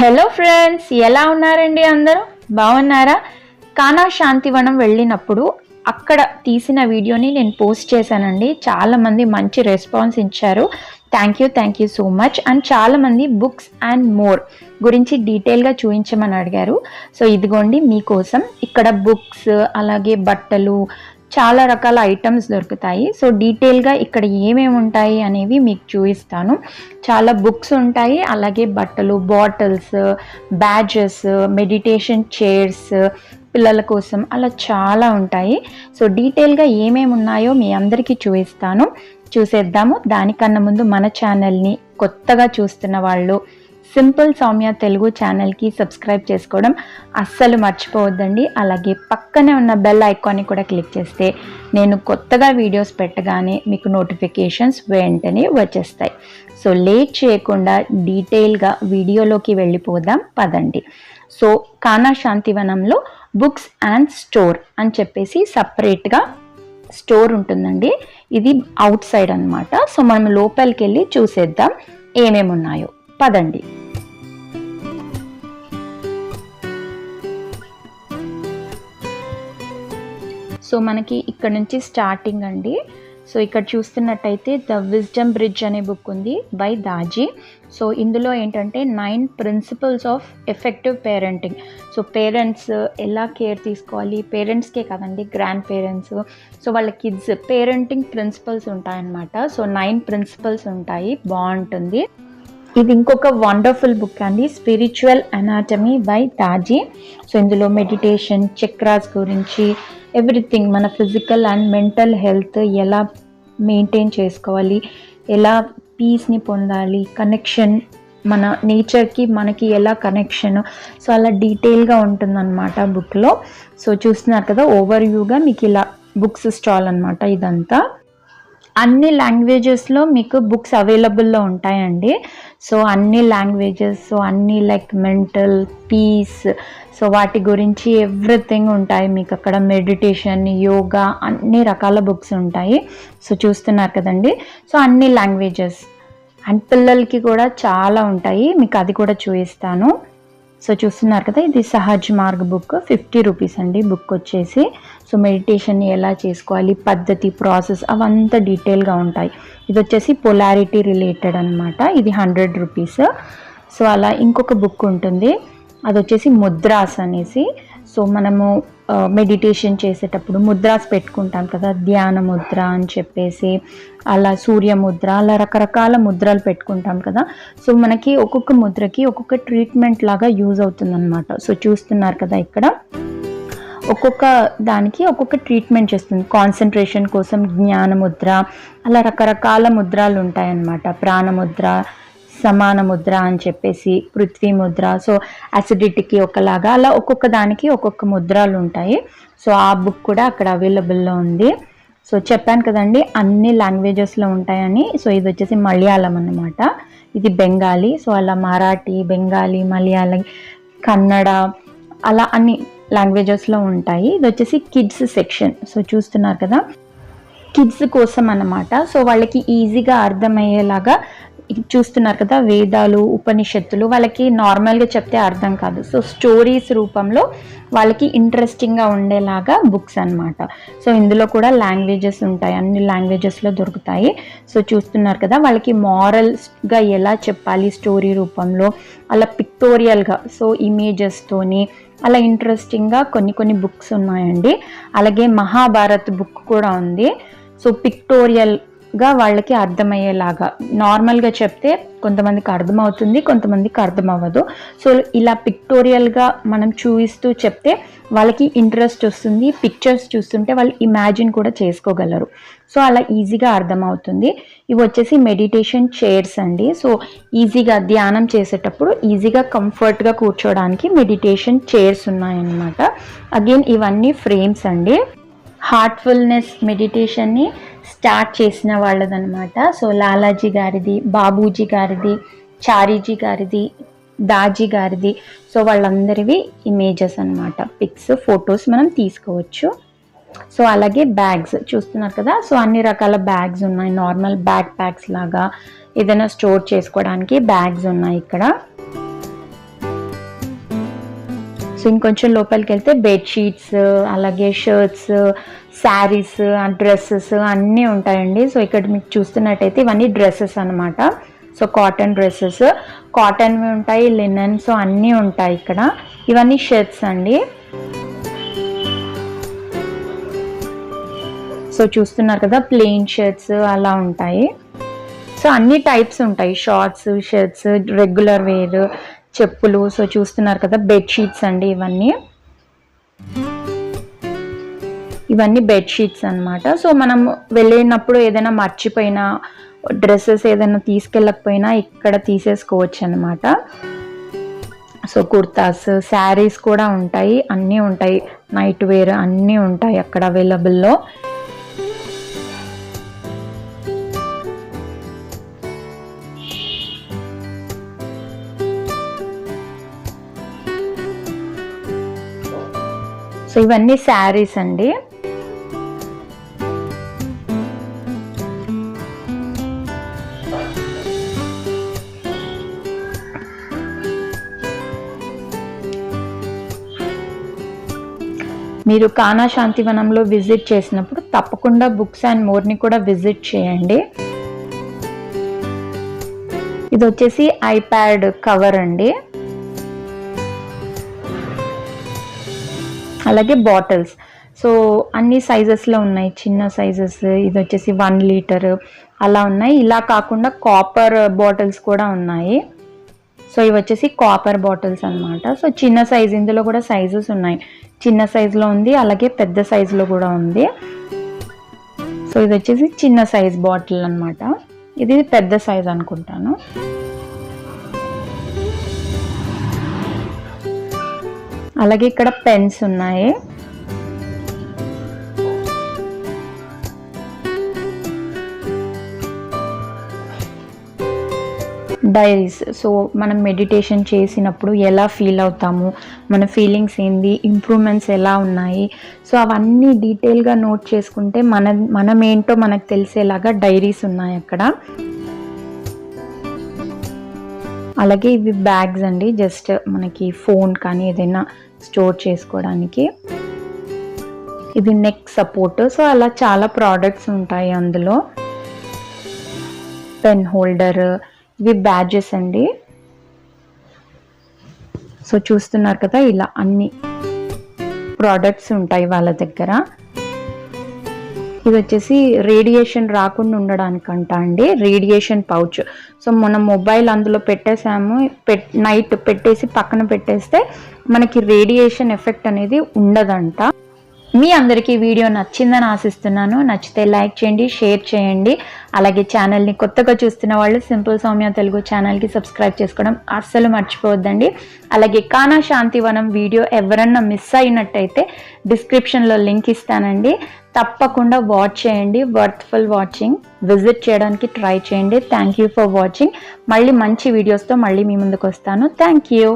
Hello friends, ఎలా ఉన్నారండి? అందరూ బాగున్నారా? కానా శాంతివనం వెళ్ళినప్పుడు అక్కడ తీసిన వీడియోని నేను పోస్ట్ చేశానండి. చాలామంది మంచి రెస్పాన్స్ ఇచ్చారు. Thank you so much. And చాలామంది బుక్స్ అండ్ మోర్ గురించి డీటెయిల్గా చూపించమని అడిగారు. సో ఇదిగోండి మీకోసం ఇక్కడ బుక్స్, అలాగే బట్టలు, చాలా రకాల ఐటమ్స్ దొరుకుతాయి. సో డీటెయిల్గా ఇక్కడ ఏమేమి ఉంటాయి అనేవి మీకు చూపిస్తాను. చాలా బుక్స్ ఉంటాయి, అలాగే బట్టలు, బాటిల్స్, బ్యాడ్జెస్, మెడిటేషన్ చైర్స్, పిల్లల కోసం అలా చాలా ఉంటాయి. సో డీటెయిల్గా ఏమేమి ఉన్నాయో మీ అందరికీ చూపిస్తాను. చూసేద్దాము. దానికన్నా ముందు మన ఛానల్ని కొత్తగా చూస్తున్న వాళ్ళు సింపుల్ సౌమ్య తెలుగు ఛానల్కి సబ్స్క్రైబ్ చేసుకోవడం అస్సలు మర్చిపోవద్దండి. అలాగే పక్కనే ఉన్న బెల్ ఐకాన్ని కూడా క్లిక్ చేస్తే నేను కొత్తగా వీడియోస్ పెట్టగానే మీకు నోటిఫికేషన్స్ వెంటనే వచ్చేస్తాయి. సో లేట్ చేయకుండా డీటెయిల్గా వీడియోలోకి వెళ్ళిపోదాం పదండి. సో కానా శాంతివనంలో బుక్స్ అండ్ స్టోర్ అని చెప్పేసి సపరేట్గా స్టోర్ ఉంటుందండి. ఇది అవుట్ సైడ్ అనమాట. సో మనం లోపలికి వెళ్ళి చూసేద్దాం ఏమేమి ఉన్నాయో. పదండి. సో మనకి ఇక్కడ నుంచి స్టార్టింగ్ అండి. సో ఇక్కడ చూస్తున్నట్టయితే ద విజ్డమ్ బ్రిడ్జ్ అనే బుక్ ఉంది బై దాజీ. సో ఇందులో ఏంటంటే 9 principles of effective parenting. So parents ఎలా కేర్ తీసుకోవాలి, పేరెంట్స్కే కదండి, గ్రాండ్ పేరెంట్స్, సో వాళ్ళ కిడ్స్ పేరెంటింగ్ ప్రిన్సిపల్స్ ఉంటాయన్నమాట. సో 9 ప్రిన్సిపల్స్ ఉంటాయి, బాగుంటుంది. ఇది ఇంకొక వండర్ఫుల్ బుక్ అండి, spiritual anatomy by Daaji. So ఇందులో మెడిటేషన్, చక్రాస్ గురించి, ఎవ్రీథింగ్, మన ఫిజికల్ అండ్ మెంటల్ హెల్త్ ఎలా మెయింటైన్ చేసుకోవాలి, ఎలా పీస్ని పొందాలి, కనెక్షన్, మన నేచర్కి మనకి ఎలా కనెక్షన్, సో అలా డీటెయిల్గా ఉంటుందన్నమాట బుక్లో. సో చూస్తున్నారు కదా, ఓవర్ వ్యూగా మీకు ఇలా బుక్స్ స్టాల్ అనమాట ఇదంతా. అన్ని లాంగ్వేజెస్లో మీకు బుక్స్ అవైలబుల్లో ఉంటాయండి. సో అన్ని లాంగ్వేజెస్, సో అన్ని లైక్ మెంటల్ పీస్, సో వాటి గురించి ఎవ్రీథింగ్ ఉంటాయి మీకు అక్కడ. మెడిటేషన్, యోగా, అన్ని రకాల బుక్స్ ఉంటాయి. సో చూస్తున్నారు కదండి. సో అన్ని లాంగ్వేజెస్ అండ్ పిల్లలకి కూడా చాలా ఉంటాయి, మీకు అది కూడా చూపిస్తాను. సో చూస్తున్నారు కదా, ఇది సహజ్ మార్గ్ బుక్, 50 రూపీస్ అండి బుక్ వచ్చేసి. సో మెడిటేషన్ ఎలా చేసుకోవాలి, పద్ధతి, ప్రాసెస్ అవంతా డీటెయిల్గా ఉంటాయి. ఇది వచ్చేసి పొలారిటీ రిలేటెడ్ అనమాట, ఇది 100 రూపీస్. సో అలా ఇంకొక బుక్ ఉంటుంది, అది వచ్చేసి ముద్రాస్ అనేసి. సో మనము మెడిటేషన్ చేసేటప్పుడు ముద్రాస్ పెట్టుకుంటాం కదా, ధ్యాన ముద్ర అని చెప్పేసి, అలా సూర్య ముద్ర, అలా రకరకాల ముద్రలు పెట్టుకుంటాం కదా. సో మనకి ఒక్కొక్క ముద్రకి ఒక్కొక్క ట్రీట్మెంట్ లాగా యూజ్ అవుతుంది అనమాట. సో చూస్తున్నారు కదా, ఇక్కడ ఒక్కొక్క దానికి ఒక్కొక్క ట్రీట్మెంట్ చేస్తుంది. కాన్సన్ట్రేషన్ కోసం జ్ఞాన ముద్ర, అలా రకరకాల ముద్రలు ఉంటాయన్నమాట. ప్రాణముద్ర, సమాన ముద్ర అని చెప్పేసి, పృథ్వీ ముద్ర, సో అసిడిటీకి ఒకలాగా, అలా ఒక్కొక్క దానికి ఒక్కొక్క ముద్రలు ఉంటాయి. సో ఆ బుక్ కూడా అక్కడ అవైలబుల్లో ఉంది. సో చెప్పాను కదండి అన్ని లాంగ్వేజెస్లో ఉంటాయని. సో ఇది వచ్చేసి మలయాళం అన్నమాట, ఇది బెంగాలీ, సో అలా మరాఠీ, బెంగాలీ, మలయాళం, కన్నడ, అలా అన్ని లాంగ్వేజెస్లో ఉంటాయి. ఇది వచ్చేసి కిడ్స్ సెక్షన్. సో చూస్తున్నారు కదా, కిడ్స్ కోసం అన్నమాట. సో వాళ్ళకి ఈజీగా అర్థమయ్యేలాగా చూస్తున్నారు కదా, వేదాలు, ఉపనిషత్తులు, వాళ్ళకి నార్మల్గా చెప్తే అర్థం కాదు. సో స్టోరీస్ రూపంలో వాళ్ళకి ఇంట్రెస్టింగ్గా ఉండేలాగా బుక్స్ అన్నమాట. సో ఇందులో కూడా లాంగ్వేజెస్ ఉంటాయి, అన్ని లాంగ్వేజెస్లో దొరుకుతాయి. సో చూస్తున్నారు కదా, వాళ్ళకి మారల్స్గా ఎలా చెప్పాలి స్టోరీ రూపంలో, అలా పిక్టోరియల్గా, సో ఇమేజెస్తోని అలా ఇంట్రెస్టింగ్గా కొన్ని బుక్స్ ఉన్నాయండి. అలాగే మహాభారత్ బుక్ కూడా ఉంది. సో పిక్టోరియల్గా వాళ్ళకి అర్థమయ్యేలాగా, నార్మల్గా చెప్తే కొంతమందికి అర్థమవుతుంది, కొంతమందికి అర్థం అవ్వదు. సో ఇలా పిక్టోరియల్గా మనం చూపిస్తూ చెప్తే వాళ్ళకి ఇంట్రెస్ట్ వస్తుంది. పిక్చర్స్ చూస్తుంటే వాళ్ళు ఇమాజిన్ కూడా చేసుకోగలరు. సో అలా ఈజీగా అర్థమవుతుంది. ఇవి వచ్చేసి మెడిటేషన్ చైర్స్ అండి. సో ఈజీగా ధ్యానం చేసేటప్పుడు ఈజీగా కంఫర్ట్గా కూర్చోడానికి మెడిటేషన్ చైర్స్ ఉన్నాయన్నమాట. అగైన్ ఇవన్నీ ఫ్రేమ్స్ అండి. హార్ట్ఫుల్నెస్ మెడిటేషన్ని స్టార్ట్ చేసిన వాళ్ళదనమాట. సో లాలాజీ గారిది, బాబూజీ గారిది, చారీజీ గారిది, దాజీ గారిది. సో వాళ్ళందరివి ఇమేజెస్ అనమాట, పిక్స్, ఫొటోస్ మనం తీసుకోవచ్చు. సో అలాగే బ్యాగ్స్ చూస్తున్నారు కదా. సో అన్ని రకాల బ్యాగ్స్ ఉన్నాయి, నార్మల్ బ్యాక్ ప్యాక్స్ లాగా ఏదైనా స్టోర్ చేసుకోవడానికి బ్యాగ్స్ ఉన్నాయి ఇక్కడ. సో ఇంకొంచెం లోపలికి వెళ్తే బెడ్షీట్స్, అలాగే షర్ట్స్, శారీస్, డ్రెస్సెస్ అన్నీ ఉంటాయండి. సో ఇక్కడ మీకు చూస్తున్నట్టయితే ఇవన్నీ డ్రెస్సెస్ అనమాట. సో కాటన్ డ్రెస్సెస్, కాటన్వి ఉంటాయి, లినన్, సో అన్నీ ఉంటాయి ఇక్కడ. ఇవన్నీ షర్ట్స్ అండి. సో చూస్తున్నారు కదా, ప్లెయిన్ షర్ట్స్ అలా ఉంటాయి. సో అన్ని టైప్స్ ఉంటాయి, షార్ట్స్, షర్ట్స్, రెగ్యులర్ వేర్, చెప్పులు. సో చూస్తున్నారు కదా, బెడ్షీట్స్ అండి ఇవన్నీ బెడ్షీట్స్ అనమాట. సో మనం వెళ్ళినప్పుడు ఏదైనా మర్చిపోయినా, డ్రెస్సెస్ ఏదైనా తీసుకెళ్ళకపోయినా ఇక్కడ తీసేసుకోవచ్చు అనమాట. సో కుర్తాస్, శారీస్ కూడా ఉంటాయి, అన్నీ ఉంటాయి, నైట్ వేర్ అన్నీ ఉంటాయి అక్కడ అవైలబుల్లో. సో ఇవన్నీ శారీస్ అండి. మీరు కానా శాంతివనంలో విజిట్ చేసినప్పుడు తప్పకుండా బుక్స్ అండ్ మోర్ని కూడా విజిట్ చేయండి. ఇది వచ్చేసి ఐప్యాడ్ కవర్ అండి. అలాగే బాటిల్స్, సో అన్ని సైజెస్లో ఉన్నాయి, చిన్న సైజెస్, ఇది వచ్చేసి 1 లీటర్ అలా ఉన్నాయి. ఇలా కాకుండా కాపర్ బాటిల్స్ కూడా ఉన్నాయి. సో ఇవి వచ్చేసి కాపర్ బాటిల్స్ అనమాట. సో చిన్న సైజ్, ఇందులో కూడా సైజెస్ ఉన్నాయి, చిన్న సైజులో ఉంది, అలాగే పెద్ద సైజులో కూడా ఉంది. సో ఇది వచ్చేసి చిన్న సైజ్ బాటిల్ అనమాట, ఇది పెద్ద సైజ్ అనుకుంటాను. అలాగే ఇక్కడ పెన్స్ ఉన్నాయి. డైరీస్, సో మనం మెడిటేషన్ చేసినప్పుడు ఎలా ఫీల్ అవుతాము, మన ఫీలింగ్స్ ఏంది, ఇంప్రూవ్మెంట్స్ ఎలా ఉన్నాయి, సో అవన్నీ డీటెయిల్గా నోట్ చేసుకుంటే మనం ఏంటో మనకు తెలిసేలాగా డైరీస్ ఉన్నాయి అక్కడ. అలాగే ఇవి బ్యాగ్స్ అండి, జస్ట్ మనకి ఫోన్ కానీ ఏదైనా స్టోర్ చేసుకోవడానికి. ఇది నెక్ సపోర్ట్, సో అలా చాలా ప్రోడక్ట్స్ ఉంటాయి అందులో. పెన్ హోల్డర్, ఇవి బ్యాడ్జెస్ అండి. సో చూస్తున్నారు కదా, ఇలా అన్ని ప్రోడక్ట్స్ ఉంటాయి వాళ్ళ దగ్గర. ఇది వచ్చేసి రేడియేషన్ రాకుండా ఉండడానికంట అండి, రేడియేషన్ పౌచ్. సో మనం మొబైల్ అందులో పెట్టేసాము, నైట్ పెట్టేసి పక్కన పెట్టేస్తే మనకి రేడియేషన్ ఎఫెక్ట్ అనేది ఉండదంట. మీ అందరికీ వీడియో నచ్చిందని ఆశిస్తున్నాను. నచ్చితే లైక్ చేయండి, షేర్ చేయండి. అలాగే ఛానల్ని కొత్తగా చూస్తున్న వాళ్ళు సింపుల్ సౌమ్య తెలుగు ఛానల్కి సబ్స్క్రైబ్ చేసుకోవడం అస్సలు మర్చిపోవద్దండి. అలాగే కానా శాంతివనం వీడియో ఎవరన్నా మిస్ అయినట్టయితే డిస్క్రిప్షన్లో లింక్ ఇస్తానండి, తప్పకుండా వాచ్ చేయండి. వర్త్ఫుల్ వాచింగ్, విజిట్ చేయడానికి ట్రై చేయండి. Thank you for watching. మళ్ళీ మంచి వీడియోస్తో మళ్ళీ మీ ముందుకు వస్తాను. Thank you.